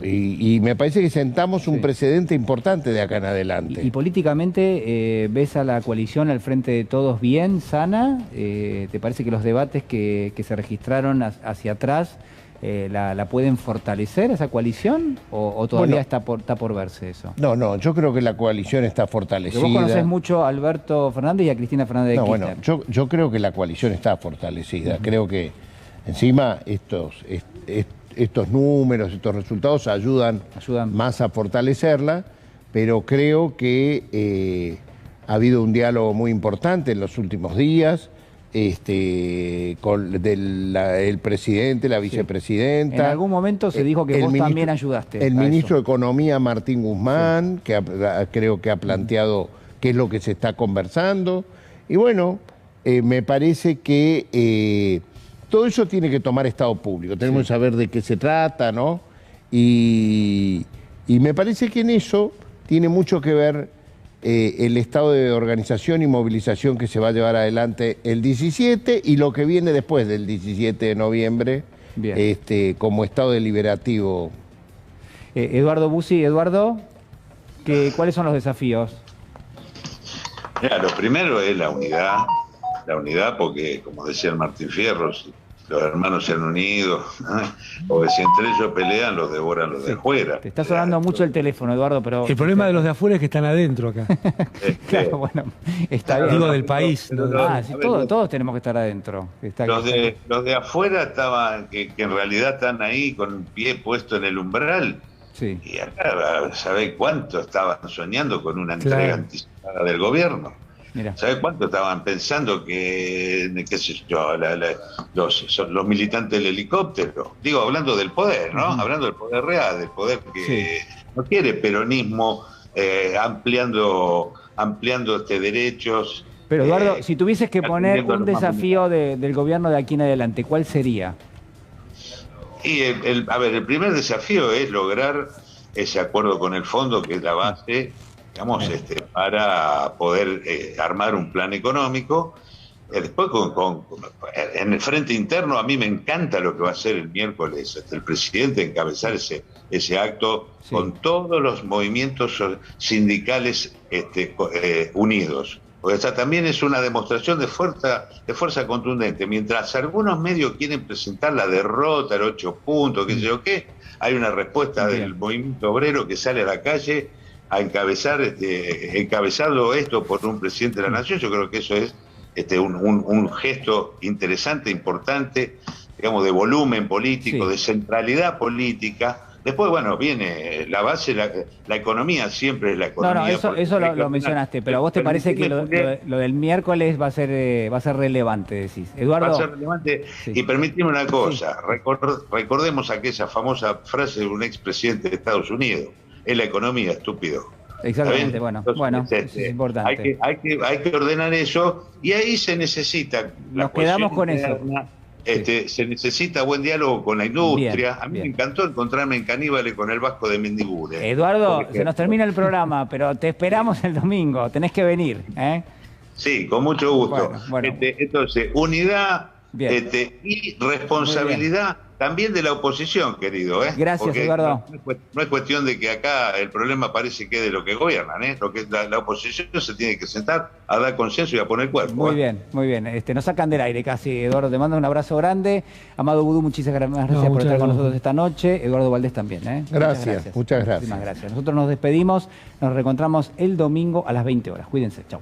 Speaker 4: Y me parece que sentamos un precedente importante de acá en adelante.
Speaker 1: ¿Y políticamente ves a la coalición al frente de todos bien, sana? ¿Te parece que los debates que se registraron hacia atrás la pueden fortalecer esa coalición? ¿O todavía está por verse eso?
Speaker 4: No, yo creo que la coalición está fortalecida.
Speaker 1: Pero vos conocés mucho a Alberto Fernández y a Cristina Fernández de Kirchner.
Speaker 4: Bueno, yo creo que la coalición está fortalecida. Creo que encima estos números, estos resultados ayudan más a fortalecerla, pero creo que ha habido un diálogo muy importante en los últimos días con el presidente, la vicepresidenta.
Speaker 1: En algún momento se dijo que vos también ayudaste.
Speaker 4: El ministro de Economía, Martín Guzmán, que creo que ha planteado qué es lo que se está conversando. Y bueno, me parece que todo eso tiene que tomar estado público. Tenemos que saber de qué se trata, ¿no? Y me parece que en eso tiene mucho que ver el estado de organización y movilización que se va a llevar adelante el 17 y lo que viene después del 17 de noviembre como estado deliberativo.
Speaker 1: Eduardo Bussi, Eduardo, ¿cuáles son los desafíos?
Speaker 9: Mira, lo primero es la unidad porque, como decía el Martín Fierro, los hermanos se han unido, porque si entre ellos pelean, los devoran los de afuera.
Speaker 1: Te está sonando mucho el teléfono, Eduardo, pero...
Speaker 3: El problema de los de afuera es que están adentro acá.
Speaker 1: Claro, bueno, está bien.
Speaker 3: Digo del país.
Speaker 1: Sí, todos tenemos que estar adentro.
Speaker 9: Los de afuera estaban, que en realidad están ahí con un pie puesto en el umbral. Sí. Y acá, ¿sabés cuánto estaban soñando con una entrega anticipada del gobierno? ¿Sabés cuánto estaban pensando que qué sé yo, los militantes del helicóptero? Digo, hablando del poder, ¿no? Hablando del poder real, del poder que no quiere peronismo ampliando derechos.
Speaker 1: Pero Eduardo, si tuvieses que poner un desafío del gobierno de aquí en adelante, ¿cuál sería?
Speaker 9: Y el primer desafío es lograr ese acuerdo con el fondo, que es la base, digamos, para poder armar un plan económico. Después, en el frente interno, a mí me encanta lo que va a hacer el miércoles el presidente, encabezar ese acto con todos los movimientos sindicales unidos. Porque esta también es una demostración de fuerza contundente. Mientras algunos medios quieren presentar la derrota, el 8 puntos, qué sé yo qué, hay una respuesta del movimiento obrero que sale a la calle a encabezado esto por un presidente de la nación. Yo creo que eso es un gesto interesante, importante, digamos, de volumen político, de centralidad política. Después, bueno, viene la base, la economía, siempre es la economía.
Speaker 1: No, eso lo mencionaste, pero ¿a vos te parece que lo del miércoles va a ser relevante, decís? Eduardo.
Speaker 9: Va a ser relevante. Y permitime una cosa, recordemos aquella famosa frase de un expresidente de Estados Unidos: es la economía, estúpido.
Speaker 1: Exactamente, bueno, eso es importante.
Speaker 9: Hay que ordenar eso, y ahí se necesita...
Speaker 1: Nos quedamos con eso.
Speaker 9: Se necesita buen diálogo con la industria. A mí me encantó encontrarme en Caníbales con el Vasco de Mendiguren.
Speaker 1: Eduardo, se nos termina el programa, pero te esperamos el domingo, tenés que venir.
Speaker 9: Sí, con mucho gusto. Bueno. Entonces, unidad y responsabilidad también de la oposición, querido.
Speaker 1: Gracias, porque Eduardo.
Speaker 9: No es cuestión de que acá el problema parece que es de lo que gobiernan. Lo que la oposición se tiene que sentar a dar consenso y a poner cuerpo.
Speaker 1: Muy bien, muy bien. Nos sacan del aire casi, Eduardo. Te mando un abrazo grande. Amado Vudú, muchísimas gracias por estar con nosotros esta noche. Eduardo Valdés también.
Speaker 4: Muchas gracias.
Speaker 1: Muchísimas gracias. Nosotros nos despedimos. Nos reencontramos el domingo a las 20 horas. Cuídense. Chau.